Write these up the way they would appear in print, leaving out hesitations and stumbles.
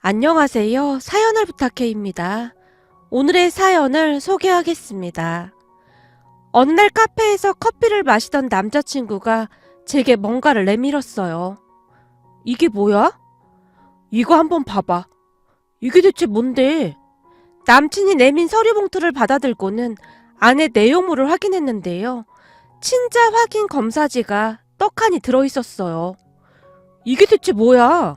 안녕하세요. 사연을 부탁해입니다. 오늘의 사연을 소개하겠습니다. 어느 날 카페에서 커피를 마시던 남자친구가 제게 뭔가를 내밀었어요. 이게 뭐야? 이거 한번 봐봐. 이게 대체 뭔데? 남친이 내민 서류 봉투를 받아들고는 안에 내용물을 확인했는데요. 친자 확인 검사지가 떡하니 들어있었어요. 이게 대체 뭐야?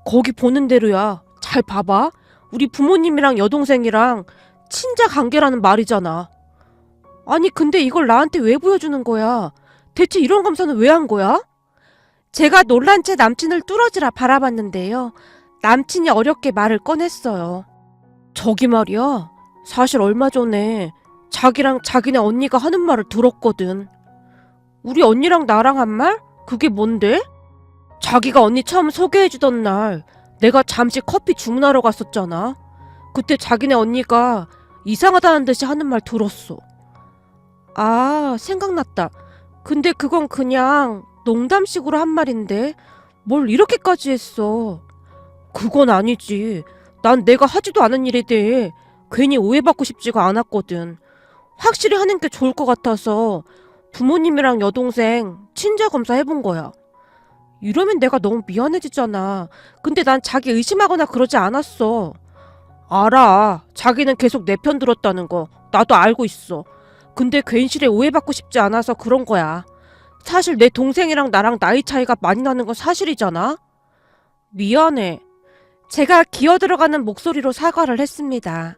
거기 보는 대로야. 잘 봐봐. 우리 부모님이랑 여동생이랑 친자 관계라는 말이잖아. 아니 근데 이걸 나한테 왜 보여주는 거야? 대체 이런 검사는 왜 한 거야? 제가 놀란 채 남친을 뚫어지라 바라봤는데요. 남친이 어렵게 말을 꺼냈어요. 저기 말이야. 사실 얼마 전에 자기랑 자기네 언니가 하는 말을 들었거든. 우리 언니랑 나랑 한 말? 그게 뭔데? 자기가 언니 처음 소개해주던 날 내가 잠시 커피 주문하러 갔었잖아. 그때 자기네 언니가 이상하다는 듯이 하는 말 들었어. 아, 생각났다. 근데 그건 그냥 농담식으로 한 말인데 뭘 이렇게까지 했어. 그건 아니지. 난 내가 하지도 않은 일에 대해 괜히 오해받고 싶지가 않았거든. 확실히 하는 게 좋을 것 같아서 부모님이랑 여동생 친자 검사 해본 거야. 이러면 내가 너무 미안해지잖아. 근데 난 자기 의심하거나 그러지 않았어. 알아. 자기는 계속 내 편 들었다는 거 나도 알고 있어. 근데 괜시리 오해받고 싶지 않아서 그런 거야. 사실 내 동생이랑 나랑 나이 차이가 많이 나는 건 사실이잖아. 미안해. 제가 기어 들어가는 목소리로 사과를 했습니다.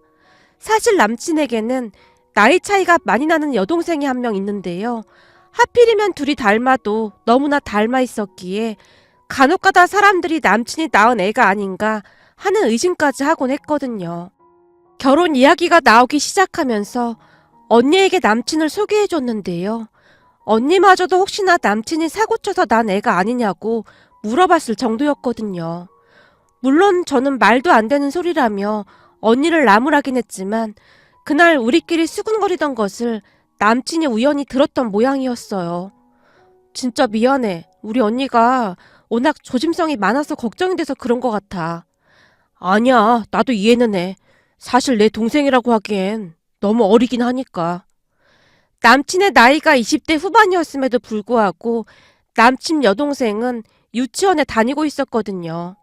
사실 남친에게는 나이 차이가 많이 나는 여동생이 한 명 있는데요. 하필이면 둘이 닮아도 너무나 닮아 있었기에 간혹가다 사람들이 남친이 낳은 애가 아닌가 하는 의심까지 하곤 했거든요. 결혼 이야기가 나오기 시작하면서 언니에게 남친을 소개해줬는데요. 언니마저도 혹시나 남친이 사고쳐서 난 애가 아니냐고 물어봤을 정도였거든요. 물론 저는 말도 안 되는 소리라며 언니를 나무라긴 했지만 그날 우리끼리 수군거리던 것을 남친이 우연히 들었던 모양이었어요. 진짜 미안해. 우리 언니가 워낙 조심성이 많아서 걱정이 돼서 그런 것 같아. 아니야, 나도 이해는 해. 사실 내 동생이라고 하기엔 너무 어리긴 하니까. 남친의 나이가 20대 후반이었음에도 불구하고 남친 여동생은 유치원에 다니고 있었거든요.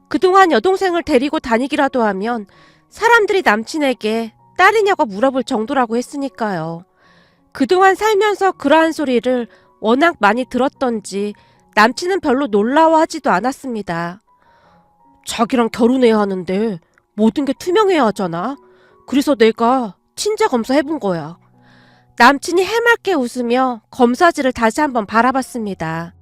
그동안 여동생을 데리고 다니기라도 하면 사람들이 남친에게 딸이냐고 물어볼 정도라고 했으니까요. 그동안 살면서 그러한 소리를 워낙 많이 들었던지 남친은 별로 놀라워하지도 않았습니다. 자기랑 결혼해야 하는데 모든 게 투명해야 하잖아. 그래서 내가 친자 검사 해본 거야. 남친이 해맑게 웃으며 검사지를 다시 한번 바라봤습니다.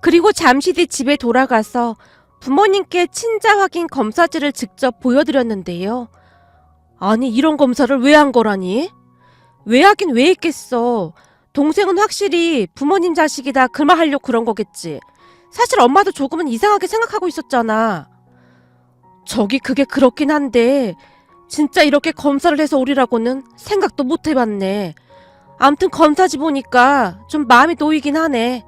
그리고 잠시 뒤 집에 돌아가서 부모님께 친자 확인 검사지를 직접 보여드렸는데요. 아니 이런 검사를 왜 한 거라니? 왜 하긴 왜 했겠어. 동생은 확실히 부모님 자식이다 그 말 하려고 그런 거겠지. 사실 엄마도 조금은 이상하게 생각하고 있었잖아. 저기 그게 그렇긴 한데 진짜 이렇게 검사를 해서 오리라고는 생각도 못 해봤네. 암튼 검사지 보니까 좀 마음이 놓이긴 하네.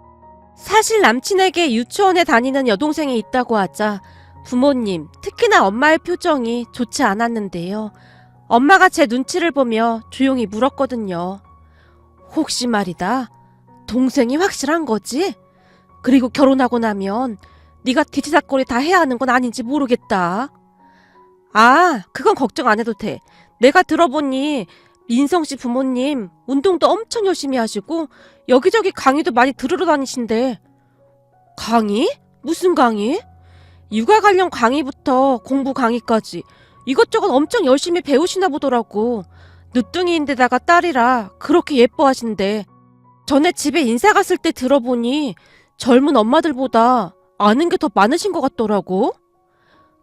사실 남친에게 유치원에 다니는 여동생이 있다고 하자 부모님, 특히나 엄마의 표정이 좋지 않았는데요. 엄마가 제 눈치를 보며 조용히 물었거든요. 혹시 말이다. 동생이 확실한 거지? 그리고 결혼하고 나면 네가 뒤치다꺼리 다 해야 하는 건 아닌지 모르겠다. 아, 그건 걱정 안 해도 돼. 내가 들어보니 민성씨 부모님 운동도 엄청 열심히 하시고 여기저기 강의도 많이 들으러 다니신대. 강의? 무슨 강의? 육아 관련 강의부터 공부 강의까지 이것저것 엄청 열심히 배우시나 보더라고. 늦둥이인데다가 딸이라 그렇게 예뻐하신대. 전에 집에 인사 갔을 때 들어보니 젊은 엄마들보다 아는 게 더 많으신 것 같더라고.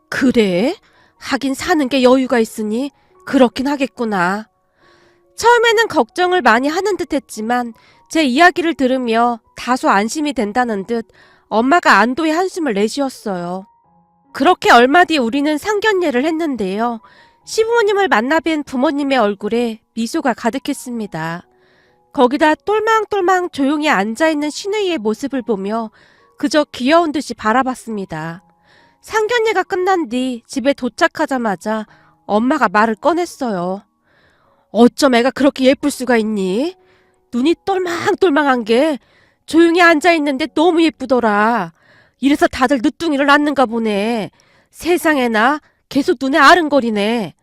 그래? 하긴 사는 게 여유가 있으니 그렇긴 하겠구나. 처음에는 걱정을 많이 하는 듯 했지만 제 이야기를 들으며 다소 안심이 된다는 듯 엄마가 안도의 한숨을 내쉬었어요. 그렇게 얼마 뒤 우리는 상견례를 했는데요. 시부모님을 만나 뵌 부모님의 얼굴에 미소가 가득했습니다. 거기다 똘망똘망 조용히 앉아있는 시누이의 모습을 보며 그저 귀여운 듯이 바라봤습니다. 상견례가 끝난 뒤 집에 도착하자마자 엄마가 말을 꺼냈어요. 어쩜 애가 그렇게 예쁠 수가 있니? 눈이 똘망똘망한 게 조용히 앉아있는데 너무 예쁘더라. 이래서 다들 늦둥이를 낳는가 보네. 세상에나 계속 눈에 아른거리네.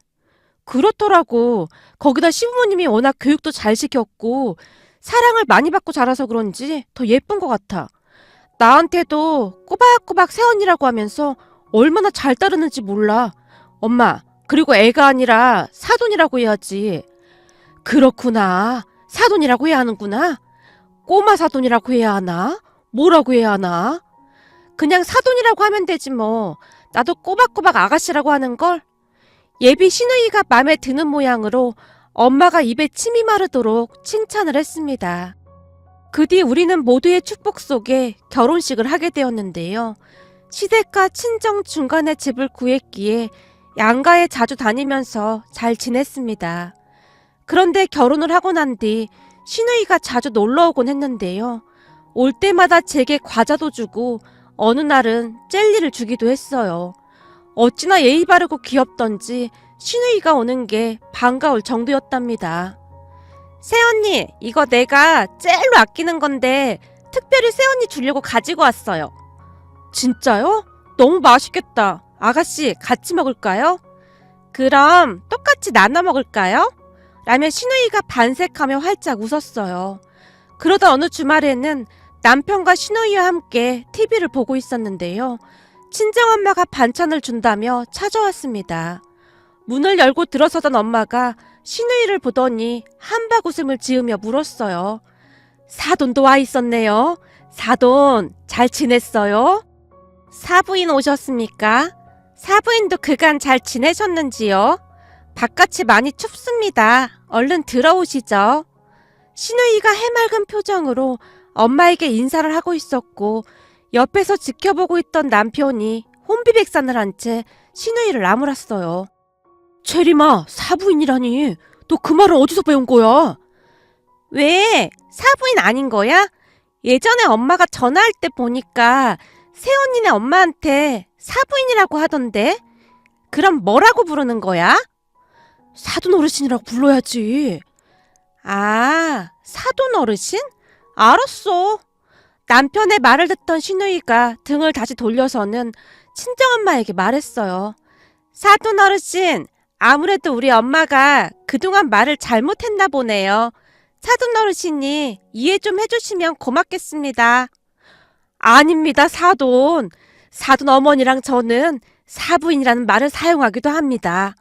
그렇더라고. 거기다 시부모님이 워낙 교육도 잘 시켰고 사랑을 많이 받고 자라서 그런지 더 예쁜 것 같아. 나한테도 꼬박꼬박 새언니라고 하면서 얼마나 잘 따르는지 몰라. 엄마, 그리고 애가 아니라 사돈이라고 해야지. 그렇구나. 사돈이라고 해야 하는구나. 꼬마 사돈이라고 해야 하나? 뭐라고 해야 하나? 그냥 사돈이라고 하면 되지 뭐. 나도 꼬박꼬박 아가씨라고 하는걸. 예비 시누이가 맘에 드는 모양으로 엄마가 입에 침이 마르도록 칭찬을 했습니다. 그 뒤 우리는 모두의 축복 속에 결혼식을 하게 되었는데요. 시댁과 친정 중간에 집을 구했기에 양가에 자주 다니면서 잘 지냈습니다. 그런데 결혼을 하고 난 뒤 시누이가 자주 놀러 오곤 했는데요. 올 때마다 제게 과자도 주고 어느 날은 젤리를 주기도 했어요. 어찌나 예의 바르고 귀엽던지 시누이가 오는 게 반가울 정도였답니다. 새언니, 이거 내가 제일로 아끼는 건데 특별히 새언니 주려고 가지고 왔어요. 진짜요? 너무 맛있겠다. 아가씨, 같이 먹을까요? 그럼 똑같이 나눠 먹을까요? 라며 시누이가 반색하며 활짝 웃었어요. 그러다 어느 주말에는 남편과 시누이와 함께 TV를 보고 있었는데요. 친정엄마가 반찬을 준다며 찾아왔습니다. 문을 열고 들어서던 엄마가 시누이를 보더니 한박 웃음을 지으며 물었어요. 사돈도 와 있었네요. 사돈, 잘 지냈어요? 사부인 오셨습니까? 사부인도 그간 잘 지내셨는지요? 바깥이 많이 춥습니다. 얼른 들어오시죠. 시누이가 해맑은 표정으로 엄마에게 인사를 하고 있었고 옆에서 지켜보고 있던 남편이 혼비백산을 한 채 시누이를 나무랐어요. 체리마, 사부인이라니. 너 그 말을 어디서 배운 거야? 왜? 사부인 아닌 거야? 예전에 엄마가 전화할 때 보니까 새언니네 엄마한테 사부인이라고 하던데. 그럼 뭐라고 부르는 거야? 사돈 어르신이라고 불러야지. 아, 사돈 어르신? 알았어. 남편의 말을 듣던 시누이가 등을 다시 돌려서는 친정엄마에게 말했어요. 사돈 어르신, 아무래도 우리 엄마가 그동안 말을 잘못했나 보네요. 사돈 어르신이 이해 좀 해주시면 고맙겠습니다. 아닙니다, 사돈. 사돈 어머니랑 저는 사부인이라는 말을 사용하기도 합니다.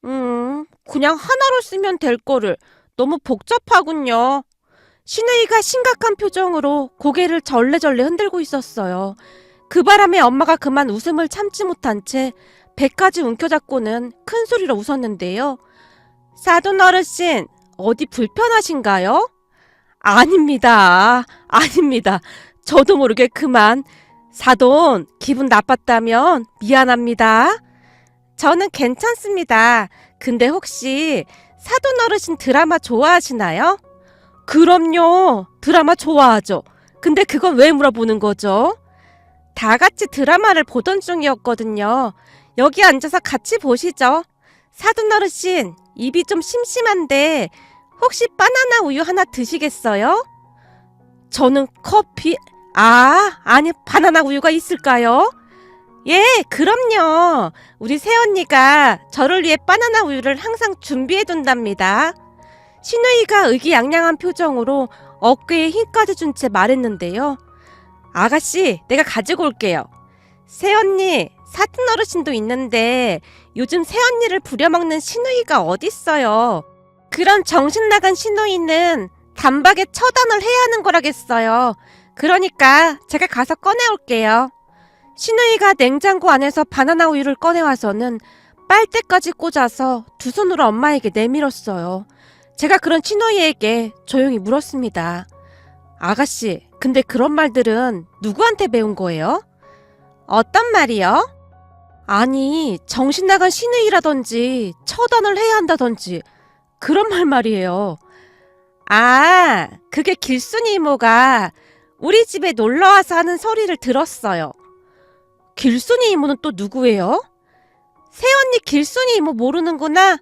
그냥 하나로 쓰면 될 거를 너무 복잡하군요. 시누이가 심각한 표정으로 고개를 절레절레 흔들고 있었어요. 그 바람에 엄마가 그만 웃음을 참지 못한 채 배까지 움켜잡고는 큰 소리로 웃었는데요. 사돈 어르신, 어디 불편하신가요? 아닙니다. 아닙니다. 저도 모르게 그만. 사돈, 기분 나빴다면 미안합니다. 저는 괜찮습니다. 근데 혹시 사돈 어르신 드라마 좋아하시나요? 그럼요. 드라마 좋아하죠. 근데 그건 왜 물어보는 거죠? 다 같이 드라마를 보던 중이었거든요. 여기 앉아서 같이 보시죠. 사돈 어르신, 입이 좀 심심한데 혹시 바나나 우유 하나 드시겠어요? 저는 커피? 아니 바나나 우유가 있을까요? 예, 그럼요. 우리 새언니가 저를 위해 바나나 우유를 항상 준비해둔답니다. 시누이가 의기양양한 표정으로 어깨에 힘까지 준 채 말했는데요. 아가씨, 내가 가지고 올게요. 새언니, 사돈 어르신도 있는데 요즘 새언니를 부려먹는 시누이가 어딨어요. 그런 정신나간 시누이는 단박에 처단을 해야 하는 거라겠어요. 그러니까 제가 가서 꺼내올게요. 시누이가 냉장고 안에서 바나나 우유를 꺼내와서는 빨대까지 꽂아서 두 손으로 엄마에게 내밀었어요. 제가 그런 시누이에게 조용히 물었습니다. 아가씨, 근데 그런 말들은 누구한테 배운 거예요? 어떤 말이요? 아니, 정신 나간 시누이라든지 처단을 해야 한다든지 그런 말 말이에요. 아, 그게 길순이 이모가 우리 집에 놀러와서 하는 소리를 들었어요. 길순이 이모는 또 누구예요? 새언니 길순이 이모 모르는구나.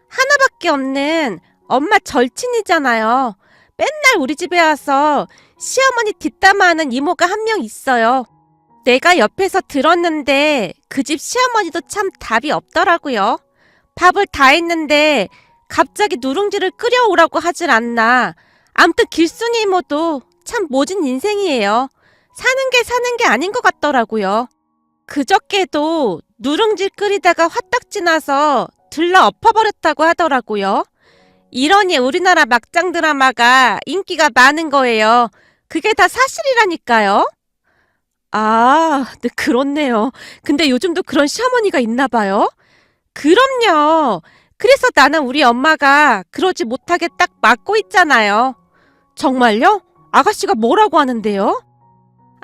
하나밖에 없는 엄마 절친이잖아요. 맨날 우리 집에 와서 시어머니 뒷담화하는 이모가 한 명 있어요. 내가 옆에서 들었는데 그 집 시어머니도 참 답이 없더라고요. 밥을 다 했는데 갑자기 누룽지를 끓여오라고 하질 않나. 암튼 길순이 이모도 참 모진 인생이에요. 사는 게 아닌 것 같더라고요. 그저께도 누룽지 끓이다가 화딱지 나서 들러 엎어버렸다고 하더라고요. 이러니 우리나라 막장 드라마가 인기가 많은 거예요. 그게 다 사실이라니까요. 아, 네, 그렇네요. 근데 요즘도 그런 시어머니가 있나 봐요? 그럼요. 그래서 나는 우리 엄마가 그러지 못하게 딱 막고 있잖아요. 정말요? 아가씨가 뭐라고 하는데요?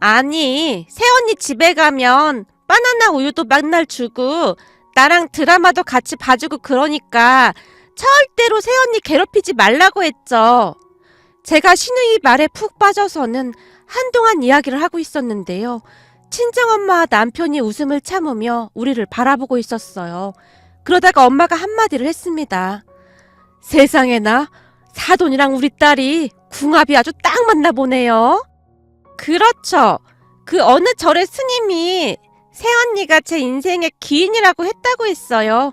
아니, 새언니 집에 가면 바나나 우유도 맨날 주고 나랑 드라마도 같이 봐주고 그러니까 절대로 새언니 괴롭히지 말라고 했죠. 제가 시누이 말에 푹 빠져서는 한동안 이야기를 하고 있었는데요. 친정엄마와 남편이 웃음을 참으며 우리를 바라보고 있었어요. 그러다가 엄마가 한마디를 했습니다. 세상에나 사돈이랑 우리 딸이 궁합이 아주 딱 맞나 보네요. 그렇죠. 그 어느 절의 스님이 새언니가 제 인생의 기인이라고 했다고 했어요.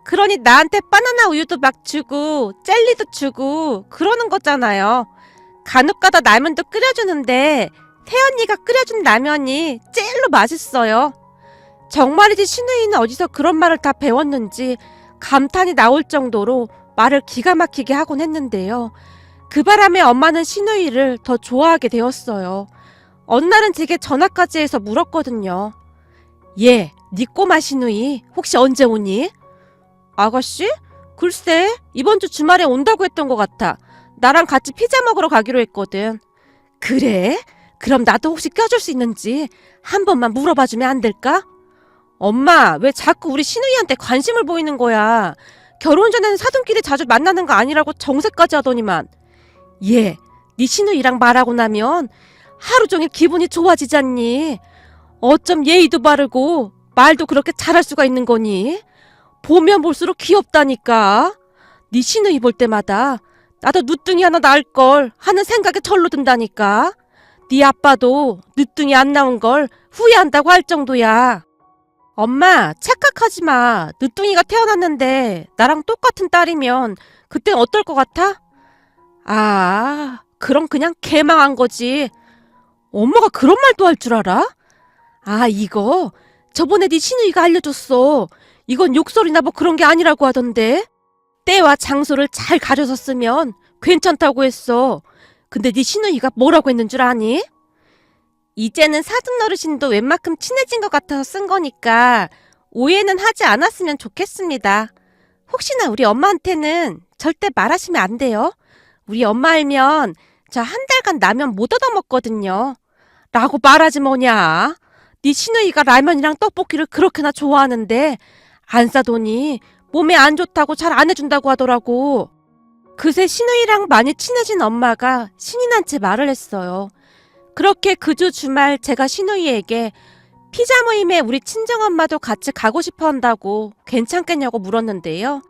그러니 나한테 바나나 우유도 막 주고 젤리도 주고 그러는 거잖아요. 간혹가다 라면도 끓여주는데 새언니가 끓여준 라면이 제일로 맛있어요. 정말이지 시누이는 어디서 그런 말을 다 배웠는지 감탄이 나올 정도로 말을 기가 막히게 하곤 했는데요. 그 바람에 엄마는 시누이를 더 좋아하게 되었어요. 어느 날은 제게 전화까지 해서 물었거든요. 예, 네 꼬마 시누이 혹시 언제 오니? 아가씨? 글쎄, 이번 주 주말에 온다고 했던 것 같아. 나랑 같이 피자 먹으러 가기로 했거든. 그래? 그럼 나도 혹시 껴줄 수 있는지 한 번만 물어봐주면 안 될까? 엄마, 왜 자꾸 우리 시누이한테 관심을 보이는 거야? 결혼 전에는 사돈끼리 자주 만나는 거 아니라고 정색까지 하더니만. 예, 네 시누이랑 말하고 나면 하루 종일 기분이 좋아지잖니. 어쩜 예의도 바르고 말도 그렇게 잘할 수가 있는 거니? 보면 볼수록 귀엽다니까. 네 시누이 볼 때마다 나도 누뚱이 하나 낳을걸 하는 생각이 절로 든다니까. 네 아빠도 늦둥이 안 나온 걸 후회한다고 할 정도야. 엄마, 착각하지 마. 늦둥이가 태어났는데 나랑 똑같은 딸이면 그땐 어떨 것 같아? 아, 그럼 그냥 개망한 거지. 엄마가 그런 말도 할 줄 알아? 아, 이거 저번에 네 시누이가 알려줬어. 이건 욕설이나 뭐 그런 게 아니라고 하던데. 때와 장소를 잘 가려서 쓰면 괜찮다고 했어. 근데 네 시누이가 뭐라고 했는 줄 아니? 이제는 사돈 어르신도 웬만큼 친해진 것 같아서 쓴 거니까 오해는 하지 않았으면 좋겠습니다. 혹시나 우리 엄마한테는 절대 말하시면 안 돼요. 우리 엄마 알면 저 한 달간 라면 못 얻어먹거든요. 라고 말하지 뭐냐. 네 시누이가 라면이랑 떡볶이를 그렇게나 좋아하는데 안 싸더니 몸에 안 좋다고 잘 안 해준다고 하더라고. 그새 시누이랑 많이 친해진 엄마가 신이 난 채 말을 했어요. 그렇게 그 주 주말 제가 시누이에게 피자 모임에 우리 친정엄마도 같이 가고 싶어 한다고 괜찮겠냐고 물었는데요.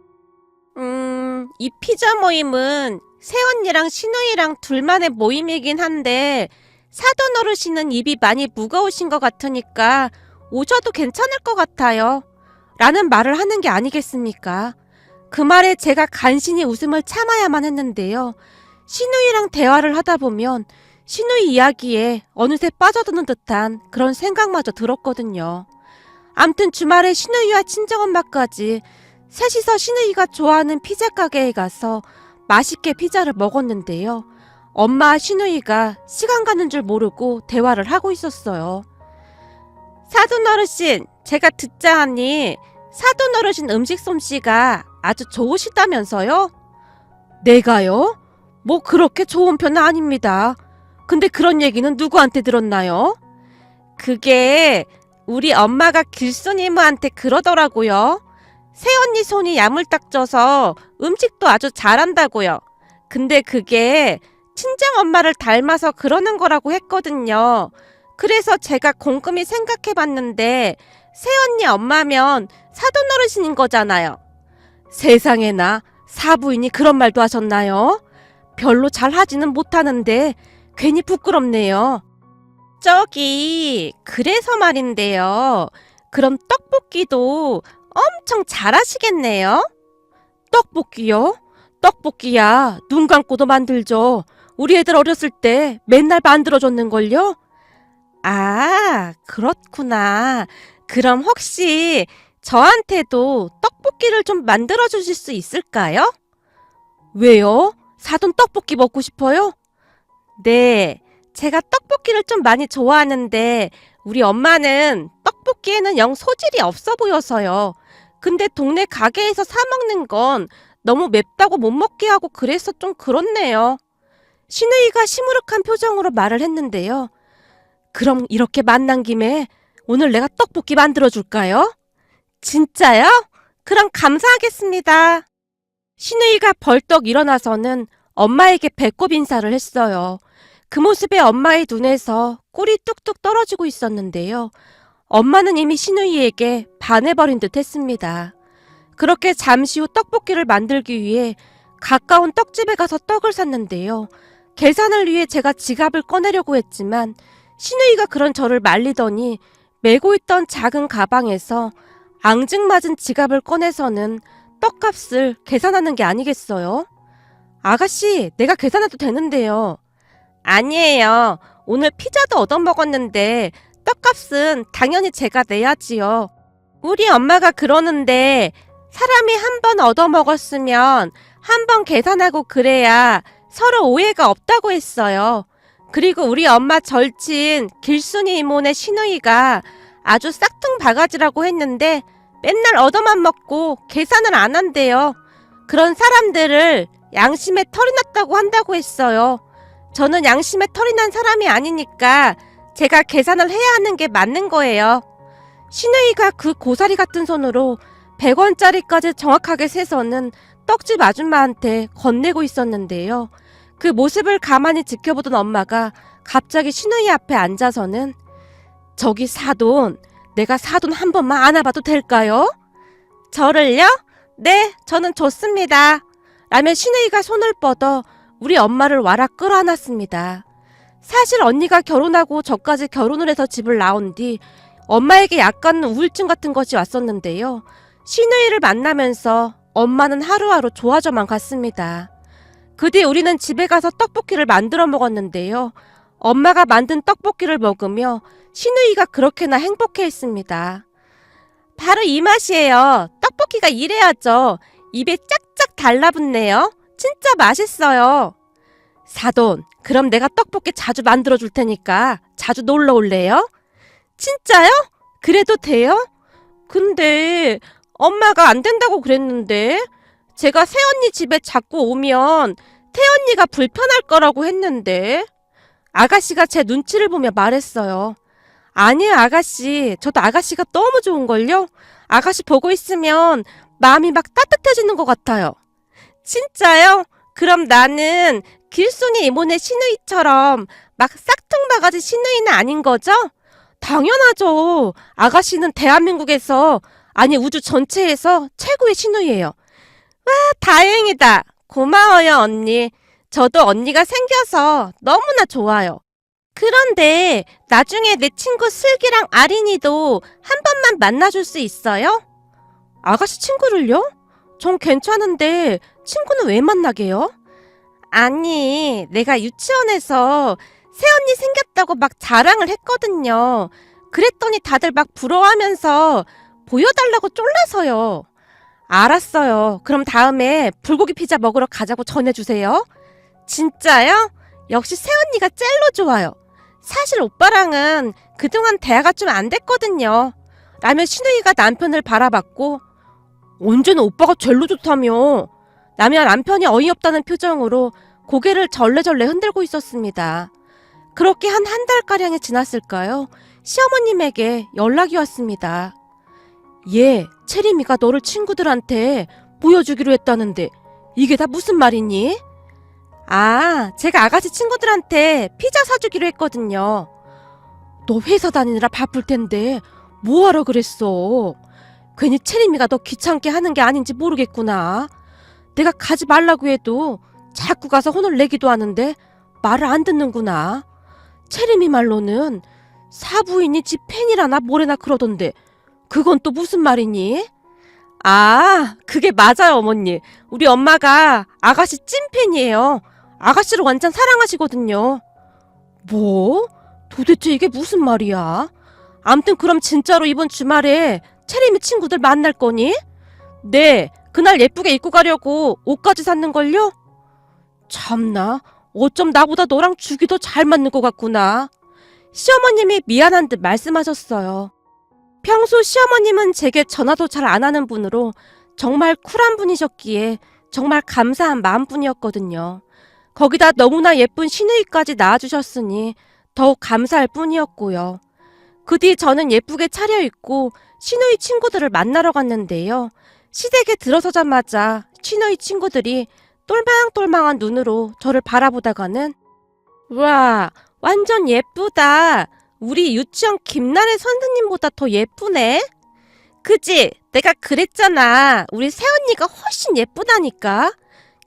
이 피자 모임은 새언니랑 시누이랑 둘만의 모임이긴 한데 사돈 어르신은 입이 많이 무거우신 것 같으니까 오셔도 괜찮을 것 같아요. 라는 말을 하는 게 아니겠습니까? 그 말에 제가 간신히 웃음을 참아야만 했는데요. 시누이랑 대화를 하다 보면 시누이 이야기에 어느새 빠져드는 듯한 그런 생각마저 들었거든요. 암튼 주말에 시누이와 친정엄마까지 셋이서 시누이가 좋아하는 피자 가게에 가서 맛있게 피자를 먹었는데요. 엄마와 시누이가 시간 가는 줄 모르고 대화를 하고 있었어요. 사돈 어르신, 제가 듣자 하니 사돈 어르신 음식 솜씨가 아주 좋으시다면서요? 내가요? 뭐 그렇게 좋은 편은 아닙니다. 근데 그런 얘기는 누구한테 들었나요? 그게 우리 엄마가 길순이모한테 그러더라고요. 새언니 손이 야물딱져서 음식도 아주 잘한다고요. 근데 그게 친정엄마를 닮아서 그러는 거라고 했거든요. 그래서 제가 곰곰이 생각해봤는데 새언니 엄마면 사돈 어르신인 거잖아요. 세상에나 사부인이 그런 말도 하셨나요? 별로 잘하지는 못하는데 괜히 부끄럽네요. 저기 그래서 말인데요. 그럼 떡볶이도 엄청 잘하시겠네요? 떡볶이요? 떡볶이야 눈 감고도 만들죠. 우리 애들 어렸을 때 맨날 만들어줬는걸요? 아, 그렇구나. 그럼 혹시 저한테도 떡볶이를 좀 만들어주실 수 있을까요? 왜요? 사돈 떡볶이 먹고 싶어요? 네, 제가 떡볶이를 좀 많이 좋아하는데 우리 엄마는 떡볶이에는 영 소질이 없어 보여서요. 근데 동네 가게에서 사 먹는 건 너무 맵다고 못 먹게 하고 그래서 좀 그렇네요. 신우이가 시무룩한 표정으로 말을 했는데요. 그럼 이렇게 만난 김에 오늘 내가 떡볶이 만들어줄까요? 진짜요? 그럼 감사하겠습니다. 신우이가 벌떡 일어나서는 엄마에게 배꼽 인사를 했어요. 그 모습에 엄마의 눈에서 꿀이 뚝뚝 떨어지고 있었는데요. 엄마는 이미 신우이에게 반해버린 듯 했습니다. 그렇게 잠시 후 떡볶이를 만들기 위해 가까운 떡집에 가서 떡을 샀는데요. 계산을 위해 제가 지갑을 꺼내려고 했지만 신우이가 그런 저를 말리더니 메고 있던 작은 가방에서 앙증맞은 지갑을 꺼내서는 떡값을 계산하는 게 아니겠어요? 아가씨, 내가 계산해도 되는데요. 아니에요. 오늘 피자도 얻어먹었는데 떡값은 당연히 제가 내야지요. 우리 엄마가 그러는데 사람이 한 번 얻어먹었으면 한 번 계산하고 그래야 서로 오해가 없다고 했어요. 그리고 우리 엄마 절친 길순이 이모네 신우이가 아주 싹퉁 바가지라고 했는데 맨날 얻어만 먹고 계산을 안 한대요. 그런 사람들을 양심에 털이 났다고 한다고 했어요. 저는 양심에 털이 난 사람이 아니니까 제가 계산을 해야 하는 게 맞는 거예요. 신우이가 그 고사리 같은 손으로 100원짜리까지 정확하게 세서는 떡집 아줌마한테 건네고 있었는데요. 그 모습을 가만히 지켜보던 엄마가 갑자기 신우이 앞에 앉아서는 저기 사돈, 내가 사돈 한 번만 안아봐도 될까요? 저를요? 네, 저는 좋습니다. 라며 신우이가 손을 뻗어 우리 엄마를 와락 끌어안았습니다. 사실 언니가 결혼하고 저까지 결혼을 해서 집을 나온 뒤 엄마에게 약간 우울증 같은 것이 왔었는데요. 신우이를 만나면서 엄마는 하루하루 좋아져만 갔습니다. 그 뒤 우리는 집에 가서 떡볶이를 만들어 먹었는데요. 엄마가 만든 떡볶이를 먹으며 신우이가 그렇게나 행복해했습니다. 바로 이 맛이에요. 떡볶이가 이래야죠. 입에 짝짝 달라붙네요. 진짜 맛있어요. 사돈, 그럼 내가 떡볶이 자주 만들어줄 테니까 자주 놀러 올래요? 진짜요? 그래도 돼요? 근데 엄마가 안 된다고 그랬는데 제가 새언니 집에 자꾸 오면 태언니가 불편할 거라고 했는데 아가씨가 제 눈치를 보며 말했어요. 아니에요 아가씨, 저도 아가씨가 너무 좋은걸요? 아가씨 보고 있으면 마음이 막 따뜻해지는 것 같아요. 진짜요? 그럼 나는 길순이 이모네 신우이처럼 막 싹퉁바가지 신우이는 아닌 거죠? 당연하죠. 아가씨는 대한민국에서 아니 우주 전체에서 최고의 신우이예요. 와 다행이다. 고마워요 언니. 저도 언니가 생겨서 너무나 좋아요. 그런데 나중에 내 친구 슬기랑 아린이도 한 번만 만나줄 수 있어요? 아가씨 친구를요? 전 괜찮은데 친구는 왜 만나게요? 아니 내가 유치원에서 새언니 생겼다고 막 자랑을 했거든요. 그랬더니 다들 막 부러워하면서 보여달라고 쫄라서요. 알았어요. 그럼 다음에 불고기 피자 먹으러 가자고 전해주세요. 진짜요? 역시 새언니가 젤로 좋아요. 사실 오빠랑은 그동안 대화가 좀 안 됐거든요. 라며 신우이가 남편을 바라봤고 언제는 오빠가 젤로 좋다며 라며 남편이 어이없다는 표정으로 고개를 절레절레 흔들고 있었습니다. 그렇게 한 달가량이 지났을까요? 시어머님에게 연락이 왔습니다. 얘, 채림이가 너를 친구들한테 보여주기로 했다는데 이게 다 무슨 말이니? 아, 제가 아가씨 친구들한테 피자 사주기로 했거든요. 너 회사 다니느라 바쁠 텐데 뭐하러 그랬어? 괜히 채림이가 너 귀찮게 하는 게 아닌지 모르겠구나. 내가 가지 말라고 해도 자꾸 가서 혼을 내기도 하는데 말을 안 듣는구나. 채림이 말로는 사부인이 지 팬이라나 뭐래나 그러던데 그건 또 무슨 말이니? 아, 그게 맞아요, 어머니. 우리 엄마가 아가씨 찐팬이에요. 아가씨를 완전 사랑하시거든요. 뭐? 도대체 이게 무슨 말이야? 암튼 그럼 진짜로 이번 주말에 채림이 친구들 만날 거니? 네, 그날 예쁘게 입고 가려고 옷까지 샀는걸요? 참나, 어쩜 나보다 너랑 죽이 더 잘 맞는 것 같구나. 시어머님이 미안한 듯 말씀하셨어요. 평소 시어머님은 제게 전화도 잘 안 하는 분으로 정말 쿨한 분이셨기에 정말 감사한 마음뿐이었거든요. 거기다 너무나 예쁜 시누이까지 낳아주셨으니 더욱 감사할 뿐이었고요. 그 뒤 저는 예쁘게 차려입고 시누이 친구들을 만나러 갔는데요. 시댁에 들어서자마자 시누이 친구들이 똘망똘망한 눈으로 저를 바라보다가는 와, 완전 예쁘다. 우리 유치원 김나래 선생님보다 더 예쁘네. 그지? 내가 그랬잖아. 우리 새언니가 훨씬 예쁘다니까.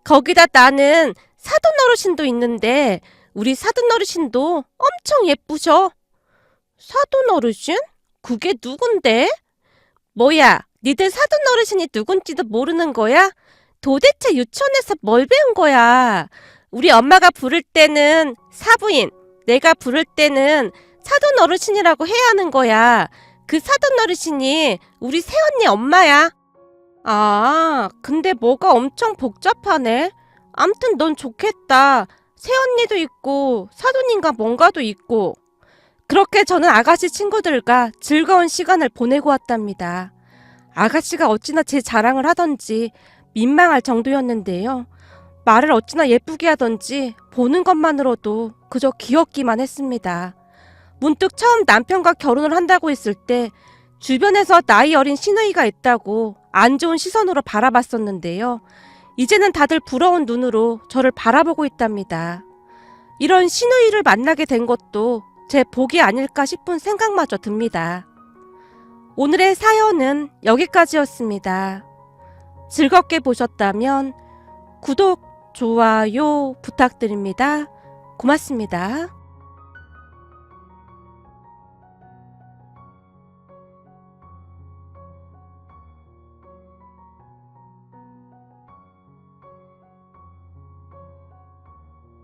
거기다 나는 사돈 어르신도 있는데 우리 사돈 어르신도 엄청 예쁘셔. 사돈 어르신? 그게 누군데? 뭐야, 니들 사돈 어르신이 누군지도 모르는 거야? 도대체 유치원에서 뭘 배운 거야? 우리 엄마가 부를 때는 사부인, 내가 부를 때는 사돈 어르신이라고 해야 하는 거야. 그 사돈 어르신이 우리 새언니 엄마야. 아, 근데 뭐가 엄청 복잡하네. 암튼 넌 좋겠다. 새언니도 있고 사돈인가 뭔가도 있고. 그렇게 저는 아가씨 친구들과 즐거운 시간을 보내고 왔답니다. 아가씨가 어찌나 제 자랑을 하던지 민망할 정도였는데요. 말을 어찌나 예쁘게 하던지 보는 것만으로도 그저 귀엽기만 했습니다. 문득 처음 남편과 결혼을 한다고 했을 때 주변에서 나이 어린 시누이가 있다고 안 좋은 시선으로 바라봤었는데요. 이제는 다들 부러운 눈으로 저를 바라보고 있답니다. 이런 시누이를 만나게 된 것도 제 복이 아닐까 싶은 생각마저 듭니다. 오늘의 사연은 여기까지였습니다. 즐겁게 보셨다면 구독, 좋아요 부탁드립니다. 고맙습니다.